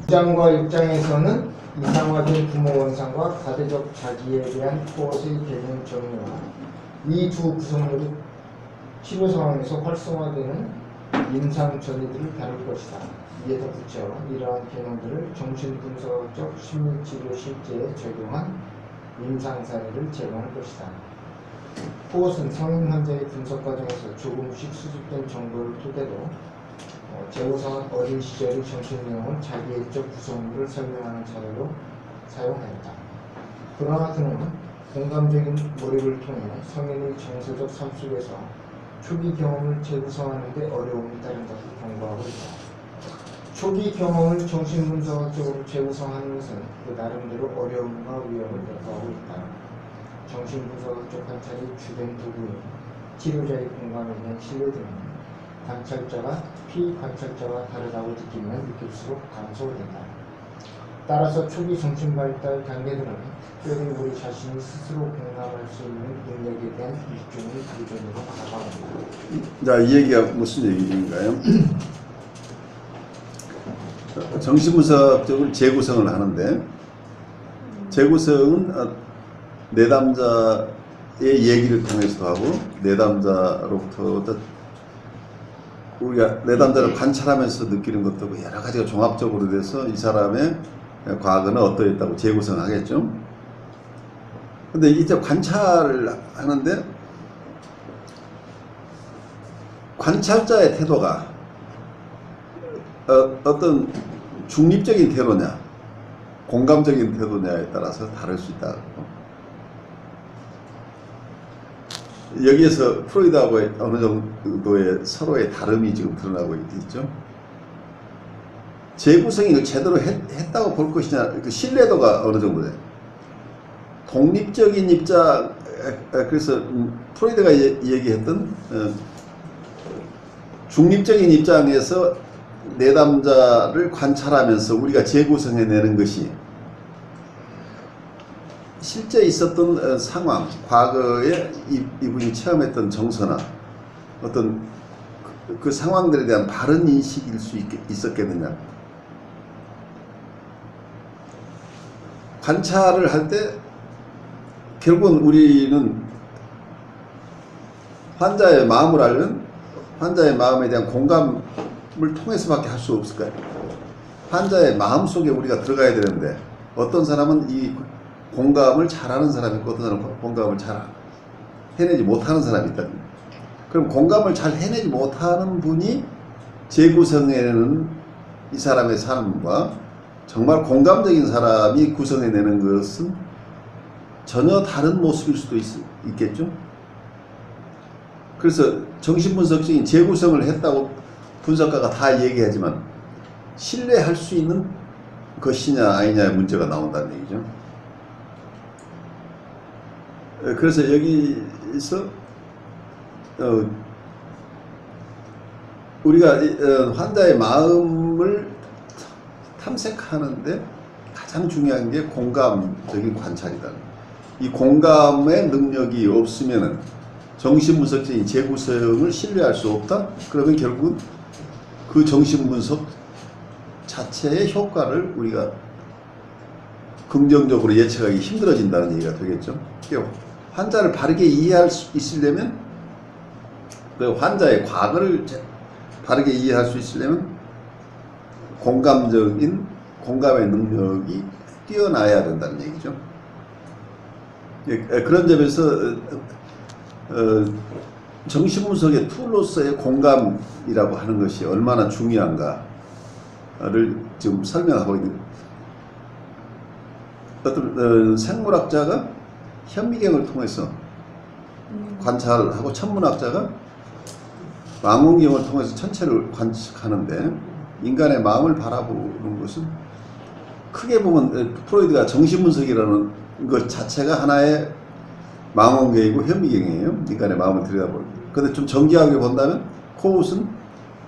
5장과 6장에서는 이상화된 부모 원상과 가대적 자기에 대한 코엇의 개념 정리와 이 두 구성물이 치료 상황에서 활성화되는 임상 전이들을 다룰 것이다. 이에 덧붙여 이러한 개념들을 정신분석적 심리치료 실제에 적용한 임상 사례를 제공할 것이다. 코엇은 성인 환자의 분석 과정에서 조금씩 수집된 정보를 토대로 제호상은 어린 시절의 정신 내용을 자기애적 구성물을 설명하는 자료로 사용하였다. 그러나 그는 공감적인 몰입을 통해 성인의 정서적 삶 속에서 초기 경험을 재구성하는 데 어려움이 따른다고 경고하고 있다. 초기 경험을 정신분석학적으로 재구성하는 것은 그 나름대로 어려움과 위험을 내포하고 있다. 정신분석학적 관찰이 주된 도구인 치료자의 공감에 대한 신뢰도는 관찰자가 피관찰자와 다르다고 느끼면 느낄수록 감소된다. 따라서 초기 정신발달 단계들은 특별히 우리 자신이 스스로 공감할 수 있는 능력에 대한 일종의 도전으로 다가온다. 자, 이 얘기가 무슨 얘기인가요? 정신분석적으로 재구성을 하는데, 재구성은 내담자의 얘기를 통해서도 하고 내담자로부터 우리가 내담자를 관찰하면서 느끼는 것도 여러 가지가 종합적으로 돼서 이 사람의 과거는 어떠했다고 재구성하겠죠. 근데 이제 관찰을 하는데 관찰자의 태도가 어떤 중립적인 태도냐 공감적인 태도냐에 따라서 다를 수 있다. 여기에서 프로이드하고의 어느 정도의 서로의 다름이 지금 드러나고 있죠. 재구성을 제대로 했다고 볼 것이냐, 그 신뢰도가 어느 정도 돼. 독립적인 입장, 그래서 프로이드가 얘기했던 중립적인 입장에서 내담자를 관찰하면서 우리가 재구성해내는 것이 실제 있었던 상황, 과거에 이분이 체험했던 정서나 어떤 그 상황들에 대한 바른 인식일 수 있었겠느냐. 관찰을 할 때 결국은 우리는 환자의 마음을 알면 환자의 마음에 대한 공감을 통해서밖에 할 수 없을 거예요. 환자의 마음 속에 우리가 들어가야 되는데 어떤 사람은 이 공감을 잘하는 사람이 있고 어떤 사람은 공감을 잘 해내지 못하는 사람이 있다. 그럼 공감을 잘 해내지 못하는 분이 재구성해내는 이 사람의 삶과 정말 공감적인 사람이 구성해내는 것은 전혀 다른 모습일 수도 있겠죠. 그래서 정신분석적인 재구성을 했다고 분석가가 다 얘기하지만 신뢰할 수 있는 것이냐 아니냐의 문제가 나온다는 얘기죠. 그래서 여기서 우리가 환자의 마음을 탐색하는데 가장 중요한 게 공감적인 관찰이다. 이 공감의 능력이 없으면 정신분석적인 재구성을 신뢰할 수 없다? 그러면 결국은 그 정신분석 자체의 효과를 우리가 긍정적으로 예측하기 힘들어진다는 얘기가 되겠죠. 환자를 바르게 이해할 수 있으려면, 그 환자의 과거를 바르게 이해할 수 있으려면 공감의 능력이 뛰어나야 된다는 얘기죠. 그런 점에서 정신분석의 툴로서의 공감이라고 하는 것이 얼마나 중요한가를 지금 설명하고 있는. 어떤 생물학자가 현미경을 통해서 관찰하고 천문학자가 망원경을 통해서 천체를 관측하는데 인간의 마음을 바라보는 것은 크게 보면 프로이드가 정신분석이라는 것 자체가 하나의 망원경이고 현미경이에요. 인간의 마음을 들여다보는. 그런데 좀 정교하게 본다면 코웃은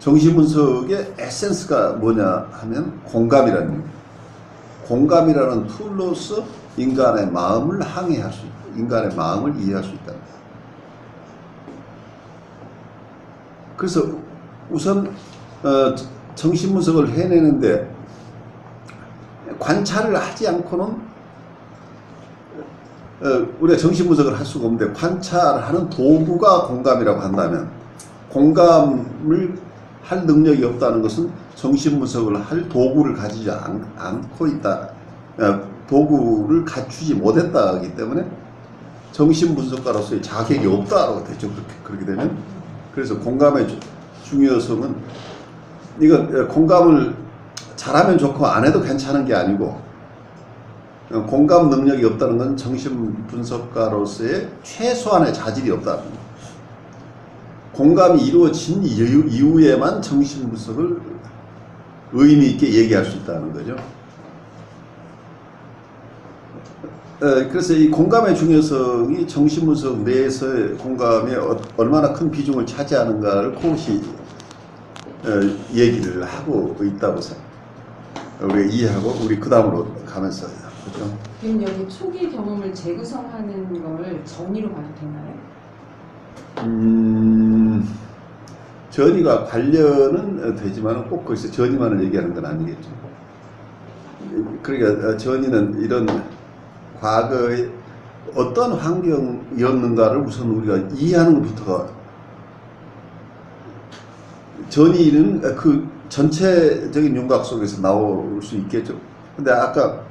정신분석의 에센스가 뭐냐 하면 공감이라는 툴로서 인간의 마음을 항해할 수 있다. 인간의 마음을 이해할 수 있다. 그래서 우선 정신분석을 해내는데 관찰을 하지 않고는 우리가 정신분석을 할 수가 없는데, 관찰하는 도구가 공감이라고 한다면, 공감을 할 능력이 없다는 것은 정신분석을 할 도구를 가지지 않고 있다, 도구를 갖추지 못했다기 때문에 정신분석가로서의 자격이 없다라고 되죠. 그렇게 되면. 그래서 공감의 중요성은, 이건 공감을 잘하면 좋고 안 해도 괜찮은 게 아니고, 공감 능력이 없다는 건 정신분석가로서의 최소한의 자질이 없다는 거예요. 공감이 이루어진 이후에만 정신분석을 의미 있게 얘기할 수 있다는 거죠. 그래서 이 공감의 중요성이 정신분석 내에서의 공감에 얼마나 큰 비중을 차지하는가를 코웃이 얘기를 하고 있다고 우리가 이해하고, 우리 그 다음으로 가면서 그죠? 그럼 여기 초기 경험을 재구성하는 걸 전이로 봐도 되나요? 전이가 관련은 되지만 꼭 거기서 전이만을 얘기하는 건 아니겠죠. 그러니까 전이는 이런 과거에 어떤 환경이었는가를 우선 우리가 이해하는 것부터가, 전이는 그 전체적인 윤곽 속에서 나올 수 있겠죠. 근데 아까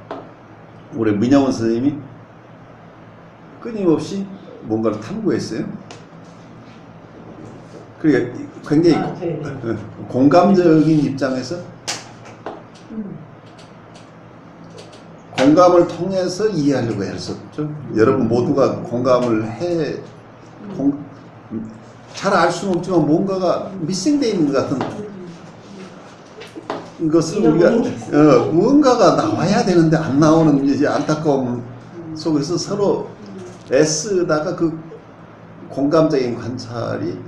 우리 민영원 선생님이 끊임없이 뭔가를 탐구했어요. 그러니까 굉장히 공감적인 입장에서 공감을 통해서 이해하려고 했었죠. 여러분 모두가 공감을 잘 알 수는 없지만 뭔가가 미싱되어 있는 것 같은 것을 우리가 무언가가 나와야 되는데 안 나오는 이제 안타까움 속에서 서로 애쓰다가 그 공감적인 관찰이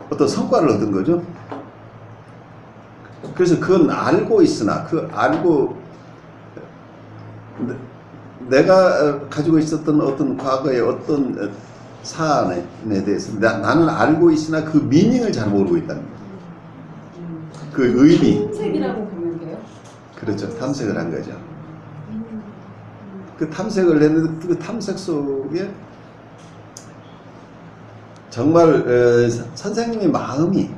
어떤 성과를 얻은 거죠. 그래서 그건 알고 있으나, 내가 가지고 있었던 어떤 과거의 어떤 사안에 대해서 나는 알고 있으나 그 미닝을 잘 모르고 있다는 거예요. 그 의미. 탐색이라고 보면 돼요? 그렇죠. 탐색을 한 거죠. 그 탐색을 했는데 그 탐색 속에 정말 선생님의 마음이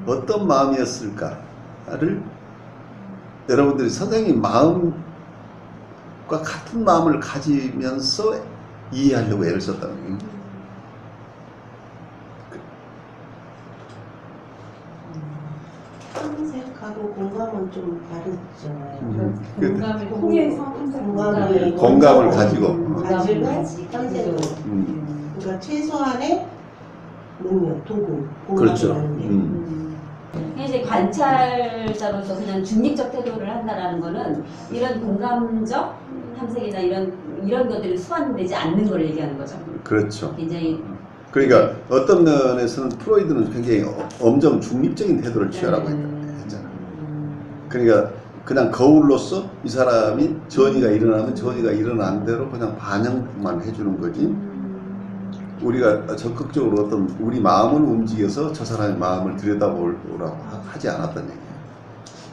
어떤 마음이었을까를, 여러분들이 선생님 마음과 같은 마음을 가지면서 이해하려고 애를 썼다는 거예요. 탐색하고 공감은 좀 다르잖아요. 공감을 통해서 공감을 가지고 탐색으로. 그러니까 최소한의 능력, 도구, 그렇죠. 공감이라는 게. 이제 관찰자로서 그냥 중립적 태도를 한다라는 거는 이런 공감적 탐색이나 이런 것들이 수반되지 않는 걸 얘기하는 거죠. 그렇죠. 굉장히. 그러니까 어떤 면에서는 프로이드는 굉장히 엄정 중립적인 태도를 취하라고 했잖아. 그러니까 그냥 거울로서 이 사람이 전이가 일어나면 전이가 일어난 대로 그냥 반영만 해주는 거지, 우리가 적극적으로 어떤 우리 마음을 움직여서 저 사람의 마음을 들여다보라고 하지 않았다는 얘기예요.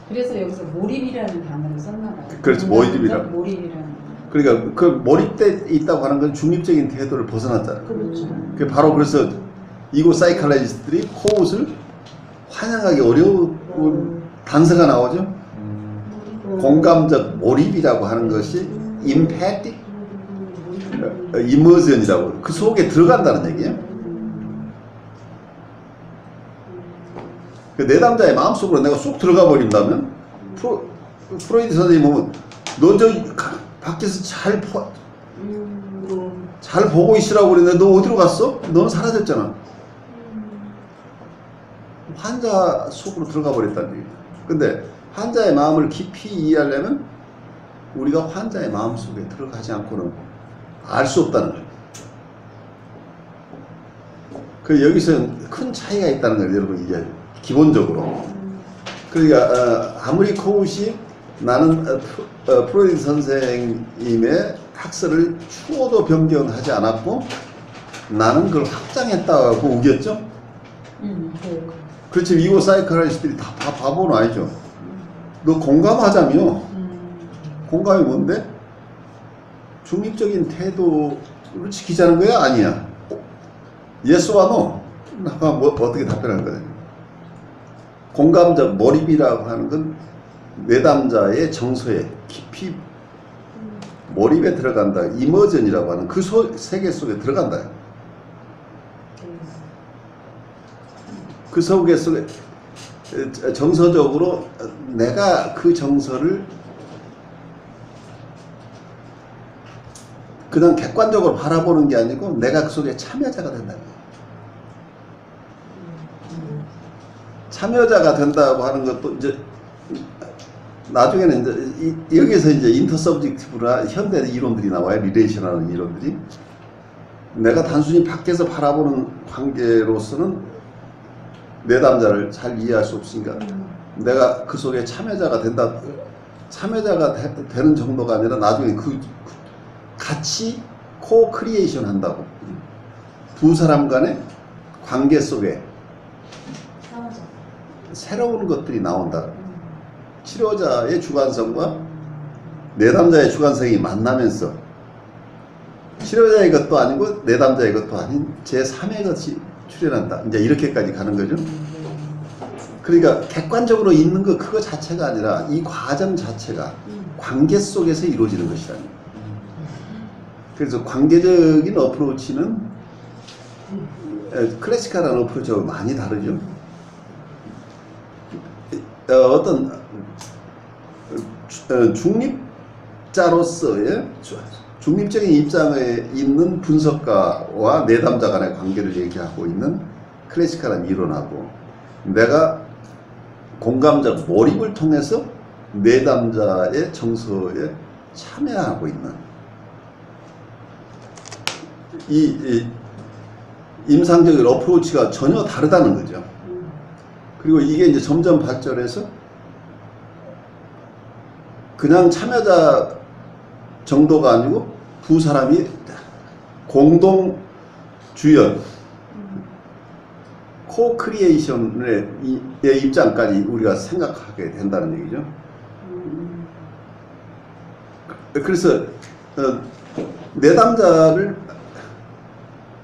그래서 여기서 몰입이라는 단어를 썼나 봐요. 그렇죠. 몰입이라는. 몰입이라는. 그러니까 그 몰입돼 있다고 하는 건 중립적인 태도를 벗어났잖아요. 그렇죠. 그 바로 그래서 이고 사이칼라지스트들이 코웃을 환영하기 어려운 단서가 나오죠. 공감적 몰입이라고 하는 것이 임팩트, 이머전이라고, 그 속에 들어간다는 얘기예요. 그 내담자의 마음속으로 내가 쏙 들어가 버린다면, 프로이드 선생님이 보면 너 저기 밖에서 잘 보고 있으라고 그랬는데 너 어디로 갔어? 너는 사라졌잖아. 환자 속으로 들어가 버렸다는 얘기예요. 근데 환자의 마음을 깊이 이해하려면 우리가 환자의 마음 속에 들어가지 않고는 알 수 없다는 거예요. 그 여기서 큰 차이가 있다는 걸 여러분 이해해요. 기본적으로. 그러니까 아무리 코웃이 나는 프로이드 선생님의 학설을 추호도 변경하지 않았고 나는 그걸 확장했다고 우겼죠. 그렇지. 이고 사이코라이스트들이 다 바보는 아니죠. 너 공감하자며. 공감이 뭔데? 중립적인 태도를 지키자는 거야? 아니야? 예스와 노? 뭐, 어떻게 답변할 거야? 공감적 몰입이라고 하는 건 내담자의 정서에 깊이 몰입에 들어간다. 이머전이라고 하는 그 세계 속에 들어간다. 그 세계 속에 정서적으로 내가 그 정서를 그냥 객관적으로 바라보는 게 아니고 내가 그 속에 참여자가 된다는 거예요. 참여자가 된다고 하는 것도 이제 나중에는 이제 여기서 이제 인터서브젝티브나 현대 이론들이 나와요. 리레이션하는 이론들이. 내가 단순히 밖에서 바라보는 관계로서는 내담자를 잘 이해할 수 없으니까 내가 그 속에 참여자가 된다. 참여자가 되는 정도가 아니라 나중에 그 같이 코-크리에이션 한다고. 두 사람 간의 관계 속에 새로운 것들이 나온다. 치료자의 주관성과 내담자의 주관성이 만나면서 치료자의 것도 아니고 내담자의 것도 아닌 제3의 것이 출현한다. 이제 이렇게까지 가는 거죠. 그러니까 객관적으로 있는 거 그거 자체가 아니라 이 과정 자체가 관계 속에서 이루어지는 것이라는 거예요. 그래서 관계적인 어프로치는 클래시컬한 어프로치하고 많이 다르죠. 어떤 중립자로서의 중립적인 입장에 있는 분석가와 내담자 간의 관계를 얘기하고 있는 클래시컬한 이론하고 내가 공감적 몰입을 통해서 내담자의 정서에 참여하고 있는 이 임상적인 어프로치가 전혀 다르다는 거죠. 그리고 이게 이제 점점 발전해서 그냥 참여자 정도가 아니고 두 사람이 공동 주연, 코-크리에이션의 입장까지 우리가 생각하게 된다는 얘기죠. 그래서 내담자를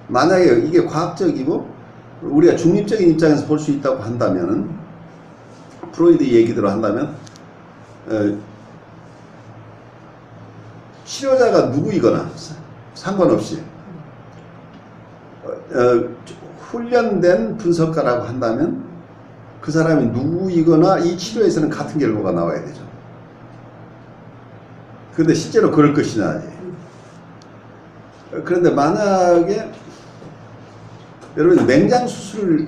만약에 이게 과학적이고 우리가 중립적인 입장에서 볼 수 있다고 한다면 프로이드 얘기대로 한다면 치료자가 누구이거나 상관없이 훈련된 분석가라고 한다면 그 사람이 누구이거나 이 치료에서는 같은 결과가 나와야 되죠. 그런데 실제로 그럴 것이냐. 그런데 만약에 여러분 맹장 수술을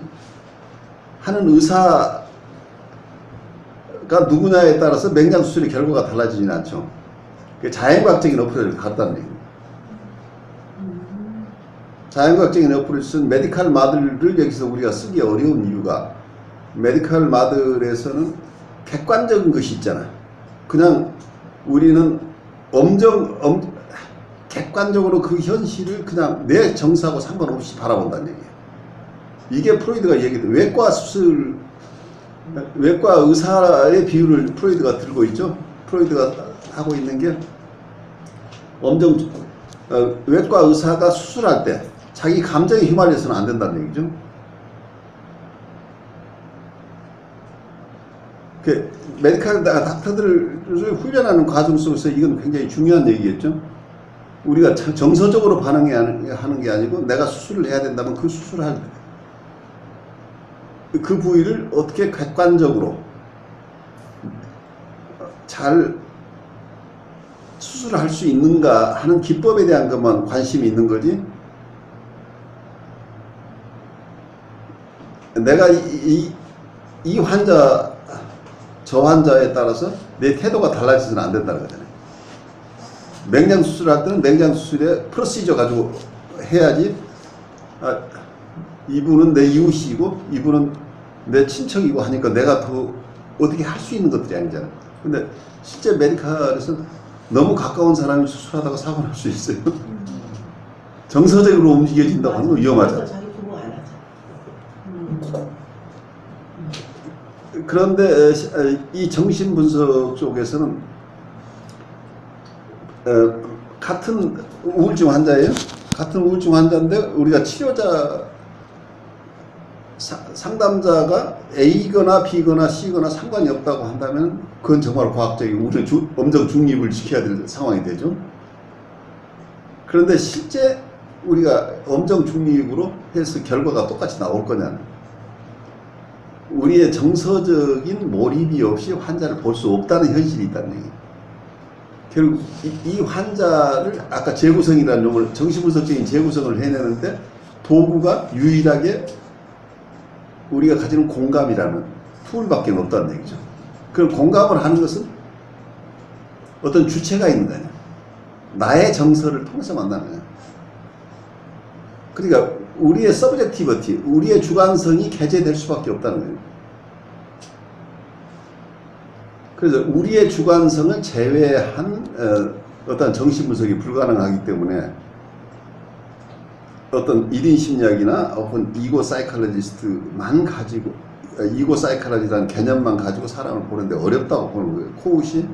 하는 의사가 누구냐에 따라서 맹장 수술의 결과가 달라지지는 않죠. 자연과학적인 어프로치를 갖다는 얘기입니다. 자연과학적인 어프로치는 메디컬 마들을 여기서 우리가 쓰기 어려운 이유가 메디컬 마들에서는 객관적인 것이 있잖아. 그냥 우리는 객관적으로 그 현실을 그냥 내 정서하고 상관없이 바라본다는 얘기예요. 이게 프로이드가 얘기했던 외과 의사의 비율을 프로이드가 들고 있죠. 프로이드가 하고 있는 게 외과 의사가 수술할 때 자기 감정에 휘말려서는 안 된다는 얘기죠. 메디컬 닥터들을 훈련하는 과정 속에서 이건 굉장히 중요한 얘기겠죠. 우리가 정서적으로 반응하는 게 아니고 내가 수술을 해야 된다면 그 수술할 그 부위를 어떻게 객관적으로 잘 수술을 할 수 있는가 하는 기법에 대한 것만 관심이 있는 거지. 내가 이 환자 저 환자에 따라서 내 태도가 달라지서는 안 된다는 거잖아요. 맹장 수술할 때는 맹장 수술에 프로시저 가지고 해야지. 이분은 내 이웃이고 이분은 내 친척이고 하니까 내가 더 어떻게 할 수 있는 것들이 아니잖아. 근데 실제 메디컬에서 너무 가까운 사람이 수술하다가 사고 날 수 있어요. 정서적으로 움직여진다고 하는 건 위험하잖아. 자기 부모 안 하잖아. 그런데 이 정신분석 쪽에서는 같은 우울증 환자예요. 같은 우울증 환자인데 우리가 치료자 상담자가 A거나 B거나 C거나 상관이 없다고 한다면 그건 정말 과학적이고 우리는 엄정 중립을 지켜야 될 상황이 되죠. 그런데 실제 우리가 엄정 중립으로 해서 결과가 똑같이 나올 거냐는 우리의 정서적인 몰입이 없이 환자를 볼 수 없다는 현실이 있다는 얘기예요. 결국 이 환자를 아까 재구성이라는 용어를 정신분석적인 재구성을 해내는데 도구가 유일하게 우리가 가지는 공감이라는 툴밖에 없다는 얘기죠. 그럼 공감을 하는 것은 어떤 주체가 있는 거 아니야. 나의 정서를 통해서 만나는 거야. 그러니까 우리의 서브젝티비티, 우리의 주관성이 개재될 수밖에 없다는 거예요. 그래서 우리의 주관성을 제외한 어떤 정신분석이 불가능하기 때문에 어떤 1인 심리학이나 혹은 이고 사이칼로지스트만 가지고 이고 사이칼로지라는 개념만 가지고 사람을 보는데 어렵다고 보는 거예요. 코웃이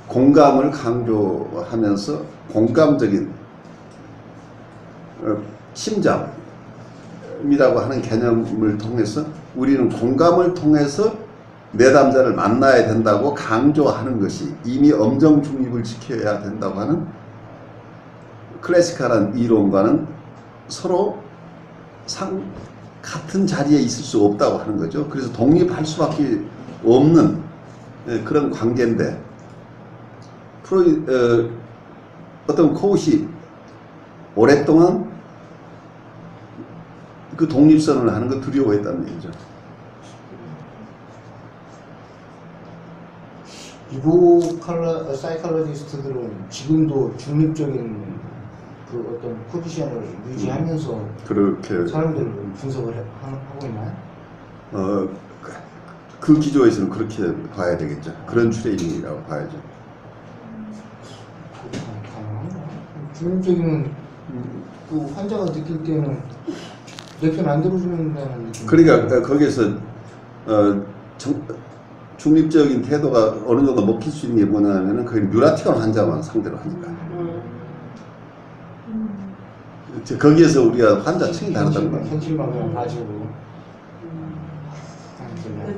공감을 강조하면서 공감적인 심장이라고 하는 개념을 통해서 우리는 공감을 통해서 내담자를 만나야 된다고 강조하는 것이 이미 엄정 중립을 지켜야 된다고 하는 클래시컬한 이론과는 서로 같은 자리에 있을 수 없다고 하는 거죠. 그래서 독립할 수밖에 없는 그런 관계인데 어떤 코웃이 오랫동안 그 독립선을 하는 거 두려워했다는 얘기죠. 이고 사이칼로지스트들은 지금도 중립적인 그 어떤 포지션을 유지하면서 그렇게 사람들을 분석을 하고 있나요? 그 기조에서는 그렇게 봐야 되겠죠. 그런 트레이닝이라고 봐야죠. 중립적이면 그 환자가 느낄 때는 내 편 안 들어주는다는 느낌. 그러니까 거기에서 중립적인 태도가 어느 정도 먹힐 수 있는 게 뭐냐면은 그게 뉴라틱한 환자만 상대로 하니까. 거기에서 우리가 환자층이 다르다는 거예요. 현실만 그냥 봐주고.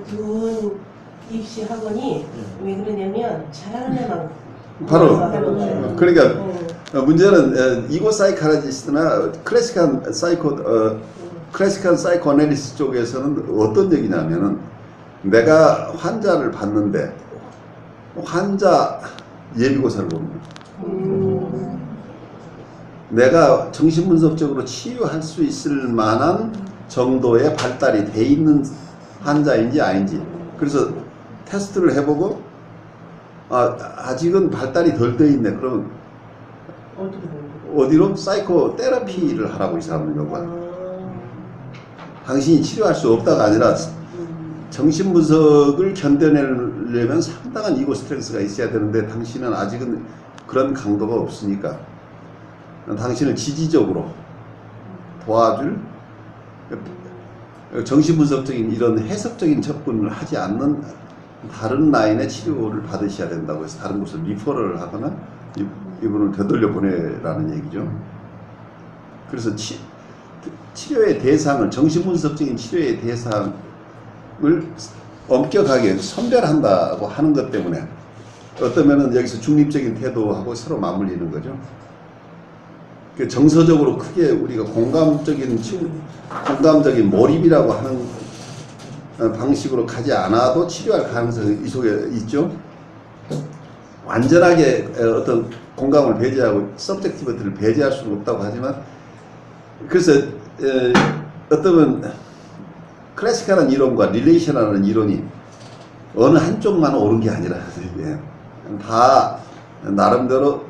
두 입시 학원이 왜 그러냐면 잘하는 애만 바로 하는 그러니까 문제는 이고 사이칼로지스트나 클래시컬 사이코 애널리시스 쪽에서는 어떤 얘기냐면은 내가 환자를 봤는데 환자 예비고사를 보는 거예요. 내가 정신분석적으로 치유할 수 있을 만한 정도의 발달이 돼 있는 환자인지 아닌지 그래서 테스트를 해보고 아직은 발달이 덜 돼 있네. 그러면 어디로? 사이코 테라피를 하라고 이 사람은 요구하는 거예요. 당신이 치료할 수 없다가 아니라 정신분석을 견뎌내려면 상당한 이고 스트레스가 있어야 되는데 당신은 아직은 그런 강도가 없으니까 당신을 지지적으로 도와줄 정신분석적인 이런 해석적인 접근을 하지 않는 다른 라인의 치료를 받으셔야 된다고 해서 다른 곳을 리퍼럴을 하거나 이분을 되돌려 보내라는 얘기죠. 그래서 치료의 대상을 정신분석적인 치료의 대상을 엄격하게 선별한다고 하는 것 때문에 어떠면은 여기서 중립적인 태도하고 서로 맞물리는 거죠. 정서적으로 크게 우리가 공감적인 몰입이라고 하는 방식으로 가지 않아도 치료할 가능성이 이 속에 있죠. 완전하게 어떤 공감을 배제하고 서브젝티비티를 배제할 수는 없다고 하지만 그래서 어떠면 클래시컬한 이론과 릴레이션이라는 이론이 어느 한쪽만 옳은 게 아니라 다 나름대로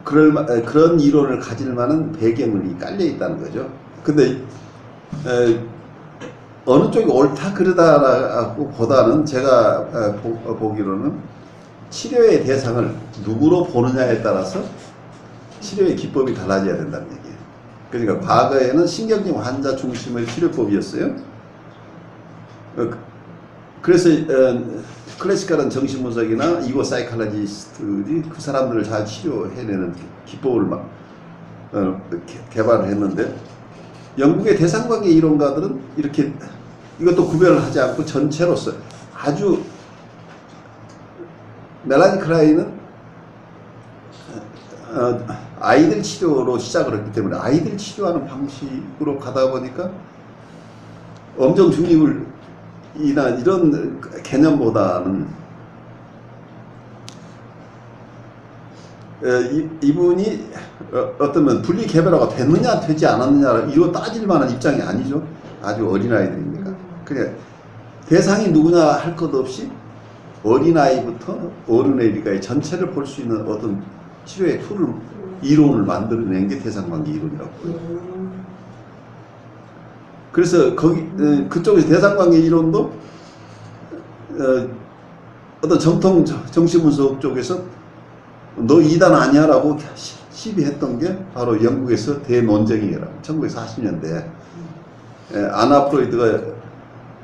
그런 이론을 가질 만한 배경이 깔려 있다는 거죠. 근데 어느 쪽이 옳다 그러다라고 보다는 제가 보기로는 치료의 대상을 누구로 보느냐에 따라서 치료의 기법이 달라져야 된다는 얘기예요. 그러니까 과거에는 신경증 환자 중심의 치료법이었어요. 그래서 클래시컬한 정신분석이나 이고 사이칼라지스트들이 그 사람들을 잘 치료해내는 기법을 막 개발을 했는데, 영국의 대상관계 이론가들은 이렇게 이것도 구별을 하지 않고 전체로서 아주, 멜라니 클라인은 아이들 치료로 시작을 했기 때문에 아이들 치료하는 방식으로 가다 보니까 엄정 중립이나 이런 개념보다는 이분이 어쩌면 분리 개별화가 됐느냐 되지 않았느냐 이거 따질 만한 입장이 아니죠. 아주 어린아이들이니까. 그냥 대상이 누구냐 할 것 없이 어린아이부터 어른에 이르기까지 전체를 볼 수 있는 어떤 치료의 툴을, 이론을 만들어낸 게 대상관계 이론이라고 해요. 그래서 그쪽에서 대상관계 이론도 어떤 정통 정신분석 쪽에서 너 이단 아니야 라고 시비했던 게 바로 영국에서 대논쟁이라고 1940년대 아나 프로이드가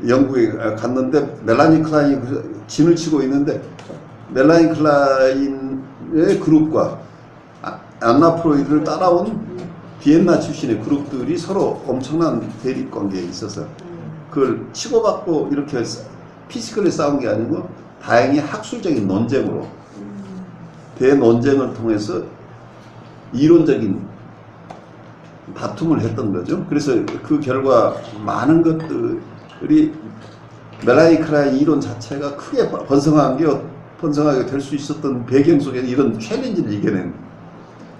영국에 갔는데 멜라니 클라인이 진을 치고 있는데 멜라니 클라인의 그룹과 안나 프로이드를 따라온 비엔나 출신의 그룹들이 서로 엄청난 대립관계에 있어서 그걸 치고받고 이렇게 피지컬에 싸운 게 아니고 다행히 학술적인 논쟁으로 대논쟁을 통해서 이론적인 다툼을 했던 거죠. 그래서 그 결과 많은 것들이 멜라니 클라인 이론 자체가 크게 번성하게 될 수 있었던 배경 속에 이런 챌린지를 이겨낸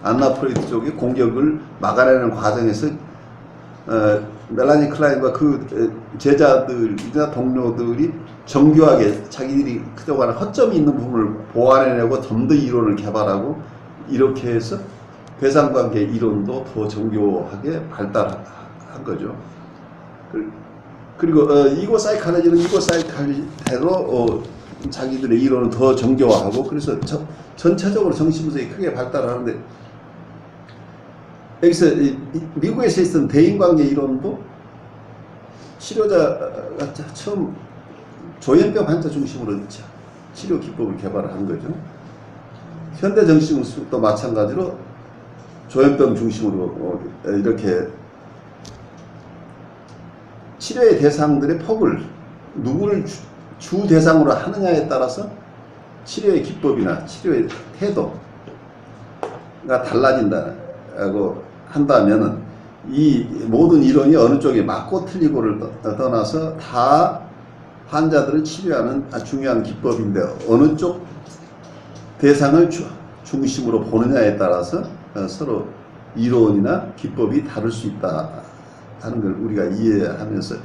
안나 프로이드 쪽의 공격을 막아내는 과정에서 멜라니 클라인과 그 제자들이나 동료들이 정교하게 자기들이 그동안 허점이 있는 부분을 보완해내고 좀 더 이론을 개발하고 이렇게 해서 대상관계 이론도 더 정교하게 발달한 거죠. 그리고 이고 사이칼라지는 이고 사이칼리대로 자기들의 이론을 더 정교화하고 그래서 전체적으로 정신분석이 크게 발달하는데 여기서 미국에서 있었던 대인관계 이론도 치료자가 처음 조현병 환자 중심으로 치료 기법을 개발을 한 거죠. 현대 정신분석도 마찬가지로 조현병 중심으로 이렇게 치료의 대상들의 폭을 누구를 주 대상으로 하느냐에 따라서 치료의 기법이나 치료의 태도가 달라진다고 한다면은 이 모든 이론이 어느 쪽에 맞고 틀리고를 떠나서 다 환자들을 치료하는 중요한 기법인데 어느 쪽 대상을 중심으로 보느냐에 따라서 서로 이론이나 기법이 다를 수 있다 하는 걸 우리가 이해하면서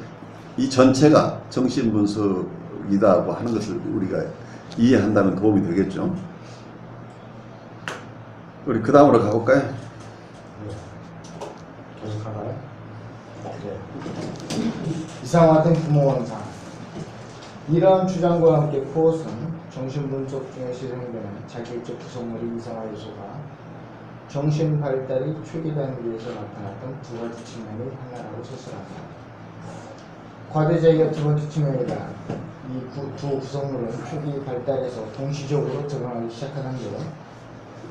이 전체가 정신분석이다고 하는 것을 우리가 이해한다면 도움이 되겠죠. 우리 그 다음으로 가볼까요? 계속 가나요? 네. 이상화된 부모원상. 이러한 주장과 함께 코엇은 정신분석 중에 실행되는 자기적 구성물의 이상화 요소가 정신 발달이 초기 단계에서 나타났던 두 가지 측면의 하나라고 설설합니다. 과대자기가 두 번째 측면이다. 이 두 구성물은 초기 발달에서 동시적으로 드러나기 시작하는 것,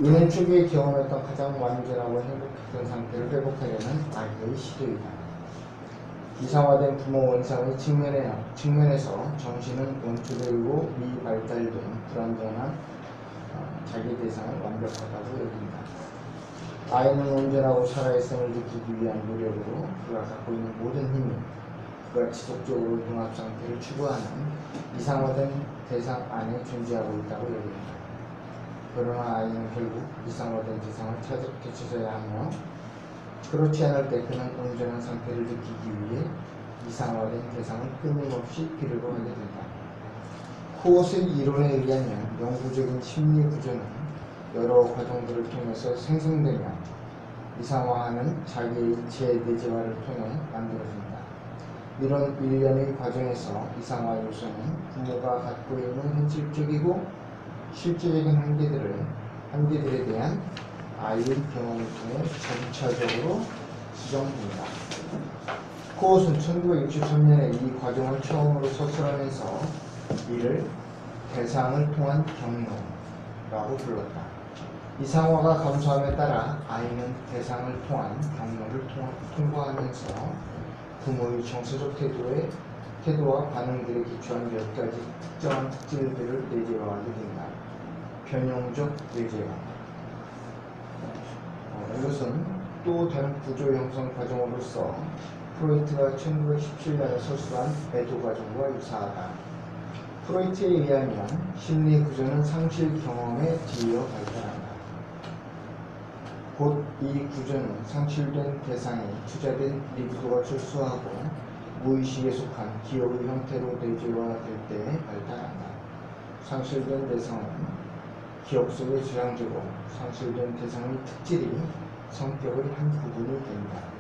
이는 초기에 경험했던 가장 완전하고 행복했던 상태를 회복하려는 아기의 시도이다. 이상화된 부모 원상의 측면에서 정신은 원초적이고 미발달된 불완전한 자기 대상을 완벽하다고 여긴다. 아이는 온전하고 살아있음을 느끼기 위한 노력으로 그가 갖고 있는 모든 힘이 그가 지속적으로 융합 상태를 추구하는 이상화된 대상 안에 존재하고 있다고 여긴다. 그러나 아이는 결국 이상화된 대상을 되찾아야 하며 그렇지 않을 때 그는 온전한 상태를 느끼기 위해 이상화된 대상을 끊임없이 필요로 하게 된다. 코엇의 이론에 의하면 영구적인 심리 구조는 여러 과정들을 통해서 생성되며 이상화하는 자기의 재내재화를 통해 만들어진다. 이런 일련의 과정에서 이상화 요소는 부모가 갖고 있는 현실적이고 실제적인 한계들에 대한 아이의 경험을 통해 점차적으로 지정된다. 코옷은 1963년에 이 과정을 처음으로 서술하면서 이를 대상을 통한 경로라고 불렀다. 이상화가 감소함에 따라 아이는 대상을 통한 경로를 통과하면서 부모의 정서적 태도와 반응들에 기초한 몇 가지 특정한 특질들을 내재화하게 된다. 변형적 내재화. 이것은 또 다른 구조 형성 과정으로서 프로이트가 1917년에 서술한 애도 과정과 유사하다. 프로이트에 의하면 심리 구조는 상실 경험에 뒤이어 발달한다. 곧 이 구조는 상실된 대상에 투자된 리비도가 출소하고 무의식에 속한 기억의 형태로 내재화될 때 발달한다. 상실된 대상은 기억 속에 저장되고 상실된 대상의 특질이 성격의 한 부분이 된다.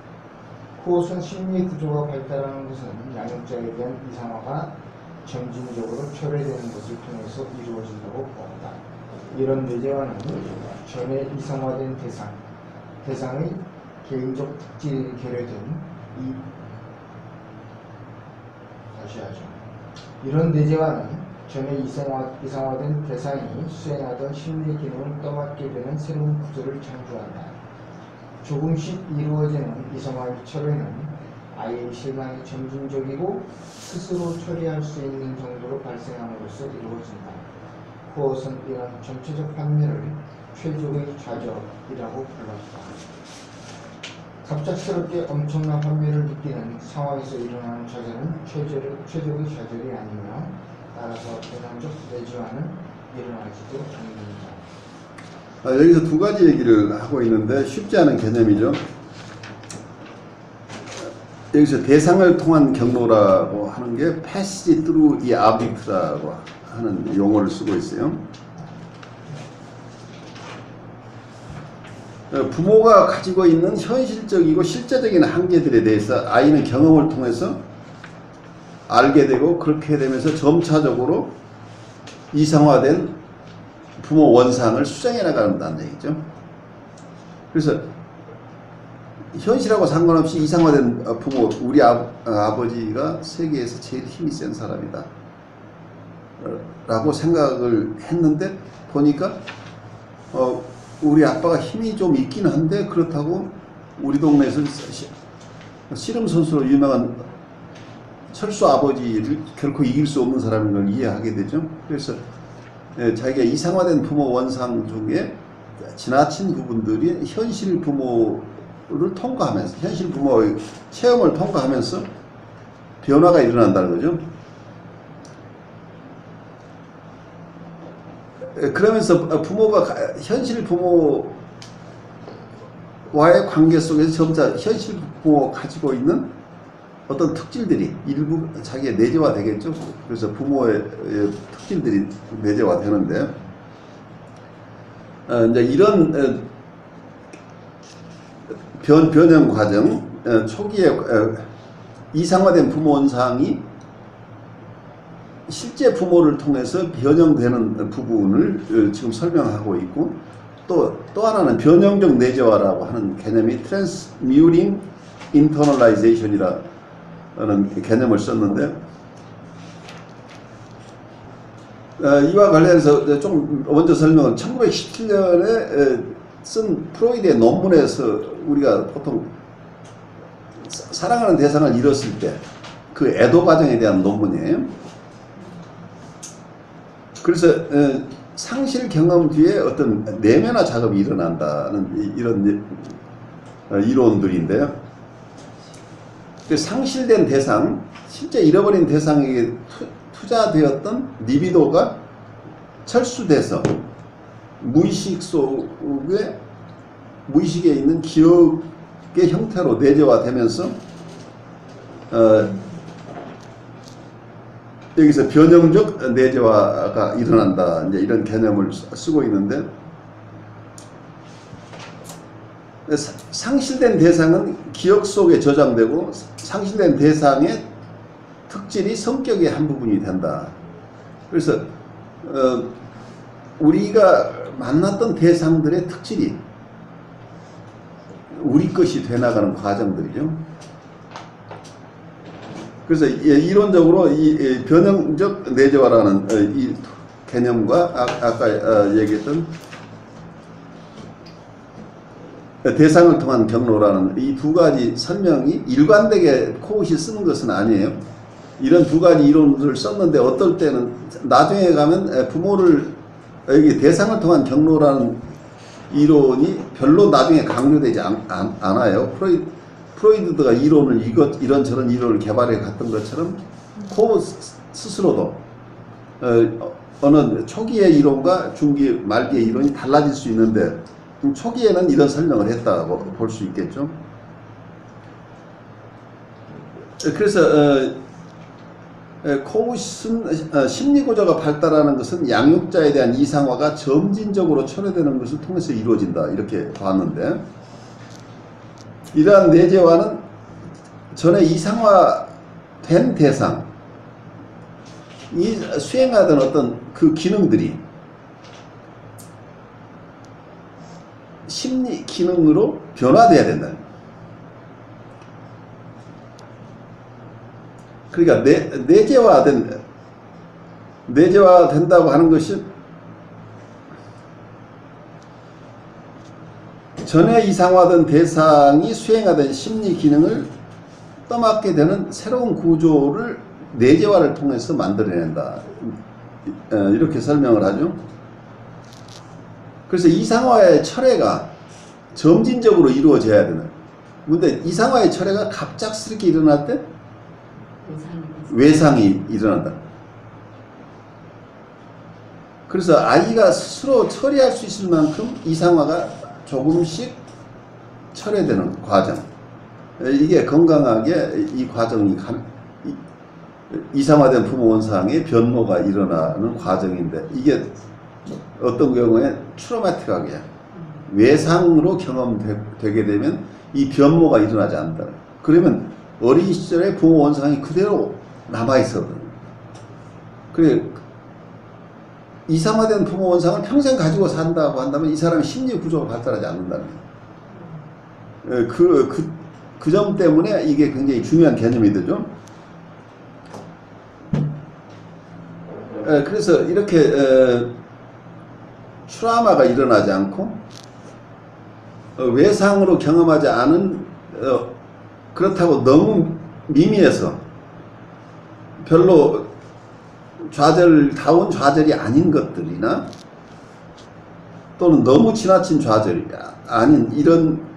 코옷은 심리 구조가 발달하는 것은 양육자에 대한 이상화가 점진적으로 철회되는 것을 통해서 이루어진다고 보았다. 이런 내재화는 전에 이상화된 대상의 개인적 특질이 결여된 이런 내재화는 전에 이상화된 대상이 수행하던 심리 기능을 떠맡게 되는 새로운 구조를 창조한다. 조금씩 이루어지는 이상화의 철회는 아이의 실망이 점진적이고 스스로 처리할 수 있는 정도로 발생함으로써 이루어진다. 코옷은 이런 전체적 판매를 최적의 좌절이라고 불렀다. 갑작스럽게 엄청난 판매를 느끼는 상황에서 일어나는 좌절은 최적의 좌절이 아니며 따라서 변형적 내재화는 일어나지도 않는다. 여기서 두 가지 얘기를 하고 있는데 쉽지 않은 개념이죠. 여기서 대상을 통한 경로라고 하는 게 passage through the arbitra라고 하는 용어를 쓰고 있어요. 부모가 가지고 있는 현실적이고 실제적인 한계들에 대해서 아이는 경험을 통해서 알게 되고 그렇게 되면서 점차적으로 이상화된 부모 원상을 수정해 나간다는 얘기죠. 그래서 현실하고 상관없이 이상화된 부모, 우리 아버지가 세계에서 제일 힘이 센 사람이다 라고 생각을 했는데 보니까 우리 아빠가 힘이 좀 있긴 한데 그렇다고 우리 동네에서 씨름 선수로 유명한 철수 아버지를 결코 이길 수 없는 사람인 걸 이해하게 되죠. 그래서 자기가 이상화된 부모 원상 중에 지나친 부분들이 현실 부모를 통과하면서 현실 부모의 체험을 통과하면서 변화가 일어난다는 거죠. 그러면서 부모가 현실 부모와의 관계 속에서 점차 현실 부모가 가지고 있는 어떤 특질들이 일부 자기의 내재화 되겠죠. 그래서 부모의 특질들이 내재화 되는데 이제 이런 변형 과정 초기에 이상화된 부모 원상이 실제 부모를 통해서 변형되는 부분을 지금 설명하고 있고 또 하나는 변형적 내재화라고 하는 개념이 Transmuting Internalization이라는 개념을 썼는데 이와 관련해서 좀 먼저 설명은 1917년에 쓴 프로이드의 논문에서 우리가 보통 사랑하는 대상을 잃었을 때 그 애도 과정에 대한 논문이에요. 그래서 상실 경험 뒤에 어떤 내면화 작업이 일어난다는 이런 이론들인데요. 상실된 대상, 실제 잃어버린 대상에게 투자되었던 리비도가 철수돼서 무의식에 있는 기억의 형태로 내재화되면서 여기서 변형적 내재화가 일어난다. 이제 이런 개념을 쓰고 있는데 상실된 대상은 기억 속에 저장되고 상실된 대상의 특질이 성격의 한 부분이 된다. 그래서 우리가 만났던 대상들의 특질이 우리 것이 돼나가는 과정들이죠. 그래서 이론적으로 이 변형적 내재화라는 이 개념과 아까 얘기했던 대상을 통한 경로라는 이 두 가지 설명이 일관되게 코웃이 쓰는 것은 아니에요. 이런 두 가지 이론을 썼는데 어떨 때는 나중에 가면 부모를 여기 대상을 통한 경로라는 이론이 별로 나중에 강조되지 않아요. 프로이드가 이론을 이런저런 이론을 개발해 갔던 것처럼 코웃 스스로도 어느 초기의 이론과 중기 말기의 이론이 달라질 수 있는데 초기에는 이런 설명을 했다고 볼 수 있겠죠. 그래서 코웃은 심리구조가 발달하는 것은 양육자에 대한 이상화가 점진적으로 철회되는 것을 통해서 이루어진다 이렇게 봤는데, 이러한 내재화는 전에 이상화된 대상이 수행하던 어떤 그 기능들이 심리 기능으로 변화돼야 된다. 그러니까 내재화된다고 하는 것이 전에 이상화된 대상이 수행하던 심리 기능을 떠맡게 되는 새로운 구조를 내재화를 통해서 만들어낸다. 이렇게 설명을 하죠. 그래서 이상화의 철회가 점진적으로 이루어져야 되는. 근데 이상화의 철회가 갑작스럽게 일어날 때 외상이 일어난다. 그래서 아이가 스스로 처리할 수 있을 만큼 이상화가 조금씩 철회되는 과정. 이게 건강하게 이 과정이 이상화된 부모 원상의 변모가 일어나는 과정인데, 이게 어떤 경우에 트라우마틱하게 외상으로 경험되게 되면 이 변모가 일어나지 않는다. 그러면 어린 시절에 부모 원상이 그대로 남아있거든요. 그래, 이상화된 부모 원상을 평생 가지고 산다고 한다면 이 사람의 심리 구조가 발달하지 않는다는 거예요. 그 점 때문에 이게 굉장히 중요한 개념이 되죠. 그래서 이렇게 트라우마가 일어나지 않고 외상으로 경험하지 않은, 그렇다고 너무 미미해서 별로 좌절다운 좌절이 아닌 것들이나 또는 너무 지나친 좌절이 아닌 이런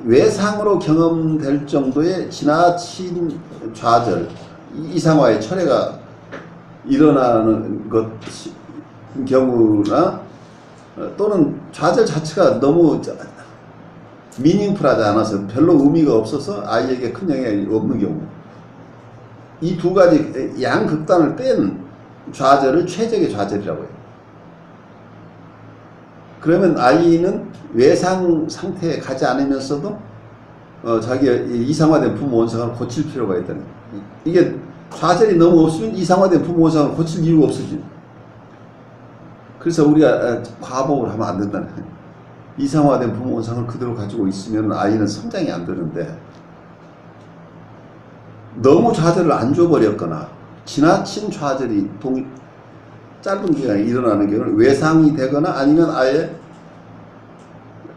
외상으로 경험될 정도의 지나친 좌절, 이상화의 철회가 일어나는 경우나 또는 좌절 자체가 너무 미닝풀하지 않아서 별로 의미가 없어서 아이에게 큰 영향이 없는 경우, 이 두 가지 양극단을 뺀 좌절을 최적의 좌절이라고 해요. 그러면 아이는 외상 상태에 가지 않으면서도 자기의 이상화된 부모 원상을 고칠 필요가 있다는 거예요. 이게 좌절이 너무 없으면 이상화된 부모 원상을 고칠 이유가 없어지죠. 그래서 우리가 과복을 하면 안 된다는 거예요. 이상화된 부모 원상을 그대로 가지고 있으면 아이는 성장이 안 되는데, 너무 좌절을 안 줘버렸거나 지나친 좌절이 짧은 기간에 일어나는 경우는 외상이 되거나 아니면 아예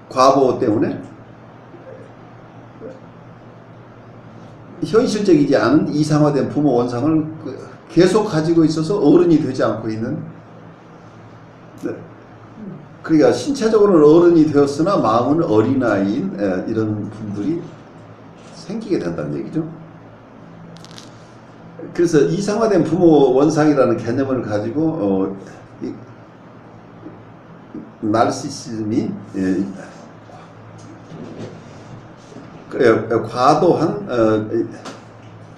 과보 때문에 현실적이지 않은 이상화된 부모 원상을 계속 가지고 있어서 어른이 되지 않고 있는, 그러니까 신체적으로는 어른이 되었으나 마음은 어린아이인 이런 분들이 생기게 된다는 얘기죠. 그래서 이상화된 부모 원상이라는 개념을 가지고 나르시시즘이 과도한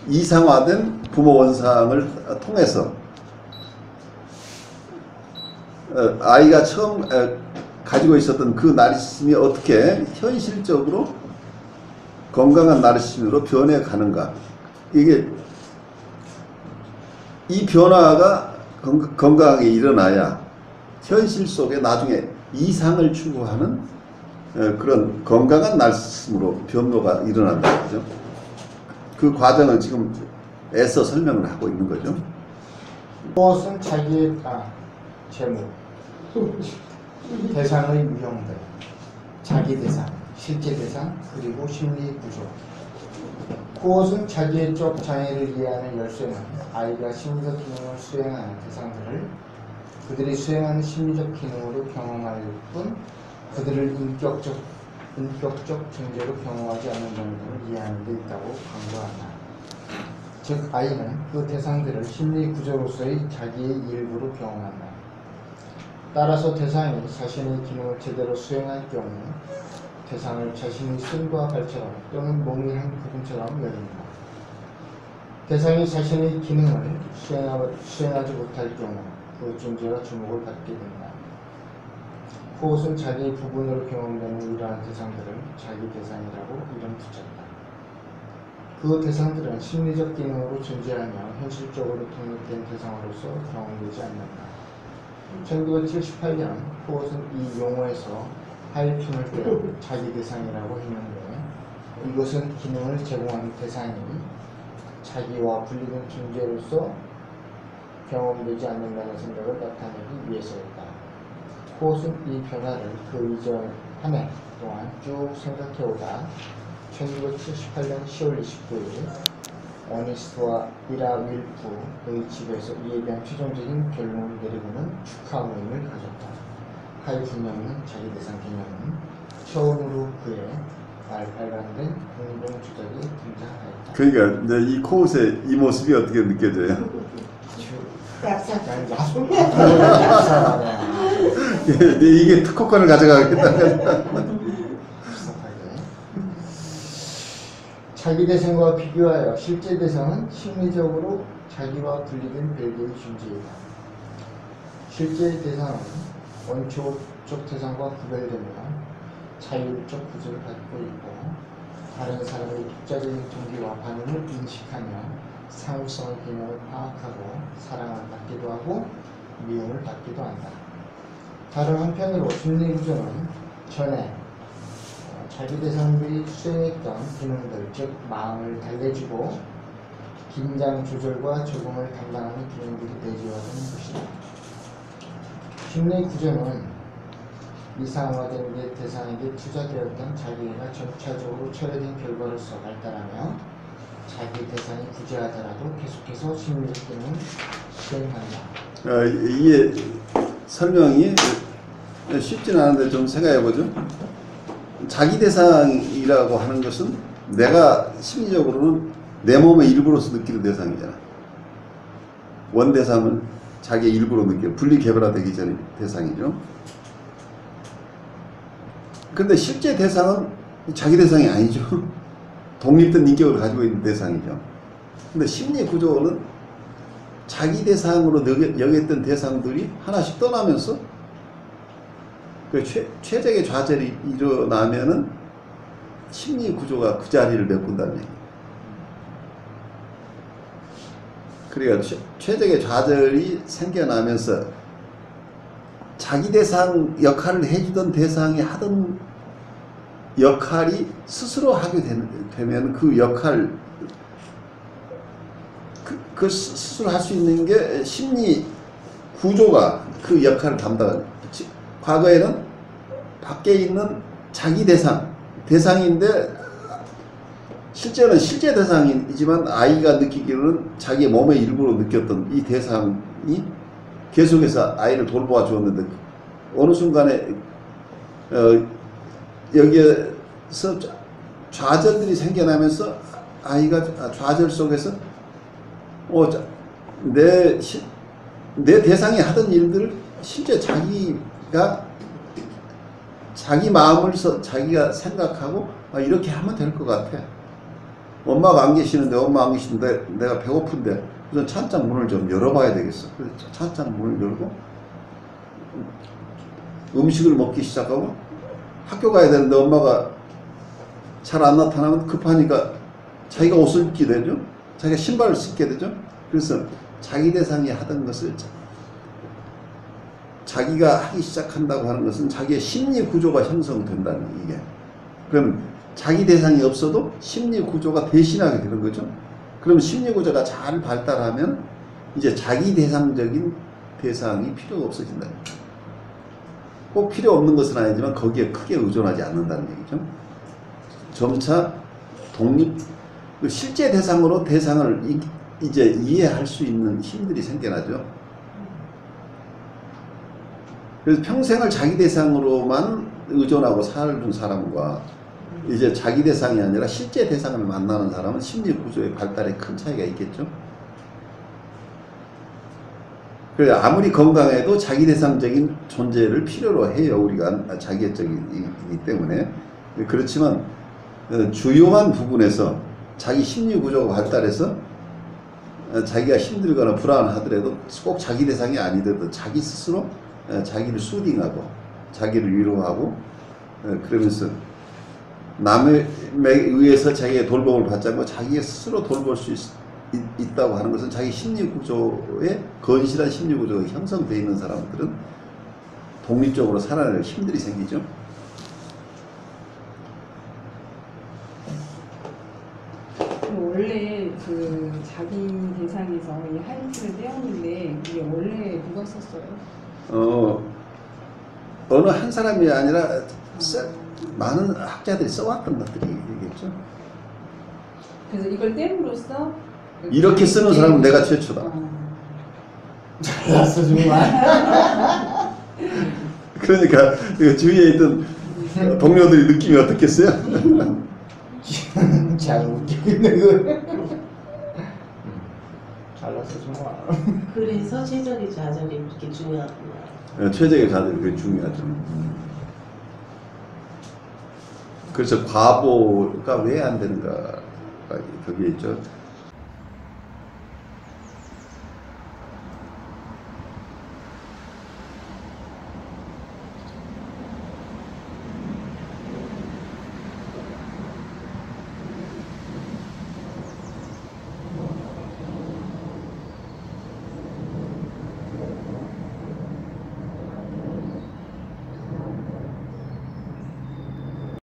이상화된 부모 원상을 통해서 아이가 처음 가지고 있었던 그 나르시즘이 어떻게 현실적으로 건강한 나르시즘으로 변해가는가, 이게 이 변화가 건강하게 일어나야 현실 속에 나중에 이상을 추구하는 그런 건강한 나르시즘으로 변모가 일어난다. 그죠? 그 과정을 지금 애써 설명을 하고 있는 거죠. 무엇은 자기의 제목, 대상의 유형들, 자기 대상, 실제 대상, 그리고 심리 구조. 무엇은 자기의 적 장애를 이해하는 열쇠는 아이가 심리적 기능을 수행하는 대상들을 그들이 수행하는 심리적 기능으로 경험할 뿐 그들을 인격적 존재로 경험하지 않는 정도를 이해하는 데 있다고 강조한다. 즉 아이는 그 대상들을 심리 구조로서의 자기의 일부로 경험한다. 따라서 대상이 자신의 기능을 제대로 수행할 경우 대상을 자신의 손과 발처럼 또는 몸의 한 부분처럼 여긴다. 대상이 자신의 기능을 수행하지 못할 경우 그 존재가 주목을 받게 된다. 그것은 자기의 부분으로 경험되는 이러한 대상들을 자기 대상이라고 이름 붙였다. 그 대상들은 심리적 기능으로 존재하며 현실적으로 독립된 대상으로서 경험되지 않는다. 1978년 그것은 이 용어에서 하이픈을 떼어 자기 대상이라고 했는데 이것은 기능을 제공하는 대상이 자기와 분리된 존재로서 경험되지 않는다는 생각을 나타내기 위해서였다. 그것은 이 변화를 그 이전 한 해 동안 쭉 생각해오다 1978년 10월 29일 어니스트와 이라 윌프의 집에서 이에 대한 최종적인 결론을 내리고는 축하 모임을 가졌다. 하이픈명은 자기 대상 개념은 처음으로 그의 발간된 공동 주작이 등장하였다. 그러니까 이제 이 코웃의 이 모습이 어떻게 느껴져요? 이게 특허권을 가져가겠다. 자기 대상과 비교하여 실제 대상은 심리적으로 자기와 분리된 별개의 존재이다. 실제 대상은 원초적 대상과 구별되며 자율적 구조를 갖고 있고 다른 사람의 독자적인 동기와 반응을 인식하며 상호성의 개념을 파악하고 사랑을 받기도 하고 미움을 받기도 한다. 다른 한편으로 심리 구조는 전에 자기 대상들이 수행했던 기능들, 즉 마음을 달래주고 긴장 조절과 적응을 담당하는 기능들이 내재화되는 것이다. 심리 구조는 이상화된 게 대상에게 투자되었던 자기가 점차적으로 철회된 결과로서 발달하며 자기 대상이 구제하더라도 계속해서 심리적 기능을 수행한다. 이게 설명이 쉽지는 않은데 좀 생각해보죠. 자기 대상이라고 하는 것은 내가 심리적으로는 내 몸의 일부로서 느끼는 대상이잖아. 원대상은 자기의 일부로 느껴 분리 개별화되기 전의 대상이죠. 근데 실제 대상은 자기 대상이 아니죠. 독립된 인격을 가지고 있는 대상이죠. 근데 심리 구조는 자기 대상으로 여겼던 대상들이 하나씩 떠나면서 그 최적의 좌절이 일어나면은 심리 구조가 그 자리를 메꾼다는 얘기예요. 그러니까 최적의 좌절이 생겨나면서 자기 대상 역할을 해주던 대상이 하던 역할이 스스로 하게 되면 그 역할, 그 스스로 할 수 있는 게 심리 구조가 그 역할을 담당하죠. 과거에는 밖에 있는 자기 대상인데 실제는 실제 대상이지만 아이가 느끼기로는 자기 몸의 일부로 느꼈던 이 대상이 계속해서 아이를 돌보아 주었는데 어느 순간에 여기에서 좌절들이 생겨나면서 아이가 좌절 속에서 내 대상이 하던 일들을 실제 자기가 자기 마음을 자기가 생각하고 이렇게 하면 될 것 같아. 엄마가 안 계시는데 엄마 안 계시는데 내가 배고픈데 우선 찬장 문을 좀 열어봐야 되겠어. 그래서 찬장 문을 열고 음식을 먹기 시작하고 학교 가야 되는데 엄마가 잘 안 나타나면 급하니까 자기가 옷을 입게 되죠. 자기가 신발을 신게 되죠. 그래서 자기 대상이 하던 것을 자기가 하기 시작한다고 하는 것은 자기의 심리 구조가 형성된다는 이게. 그럼 자기 대상이 없어도 심리 구조가 대신하게 되는 거죠. 그럼 심리 구조가 잘 발달하면 이제 자기 대상적인 대상이 필요가 없어진다. 꼭 필요 없는 것은 아니지만 거기에 크게 의존하지 않는다는 얘기죠. 점차 독립, 실제 대상으로 대상을 이제 이해할 수 있는 힘들이 생겨나죠. 그래서 평생을 자기 대상으로만 의존하고 살던 사람과 이제 자기 대상이 아니라 실제 대상을 만나는 사람은 심리 구조의 발달에 큰 차이가 있겠죠. 그래 아무리 건강해도 자기 대상적인 존재를 필요로 해요. 우리가 자기애적이기 때문에. 그렇지만 주요한 부분에서 자기 심리 구조가 발달해서 자기가 힘들거나 불안하더라도 꼭 자기 대상이 아니더라도 자기 스스로 자기를 수딩하고 자기를 위로하고 그러면서 남에 의해서 자기의 돌봄을 받지 않고 자기가 스스로 돌볼 수 있다고 하는 것은 자기 심리 구조에 건실한 심리 구조가 형성되어 있는 사람들은 독립적으로 살아낼 힘들이 생기죠. 원래 그 자기 대상에서 이 하이트를 떼었는데 이게 원래 누가 썼어요? 어느 한 사람이 아니라 많은 학자들이 써왔던 것들이겠죠. 그래서 이걸 떼므로써 이렇게 쓰는 사람은 내가 최초다. 잘났어 정말. 그러니까 그 주위에 있던 동료들이 느낌이 어떻겠어요? 잘 웃기고 있는 거. 잘났어 정말. 그래서 최적의 좌절이 그렇게 중요하구나. 최적의 자들이 그게 중요하죠. 그래서 과보가 왜 안 되는가 거기에 있죠.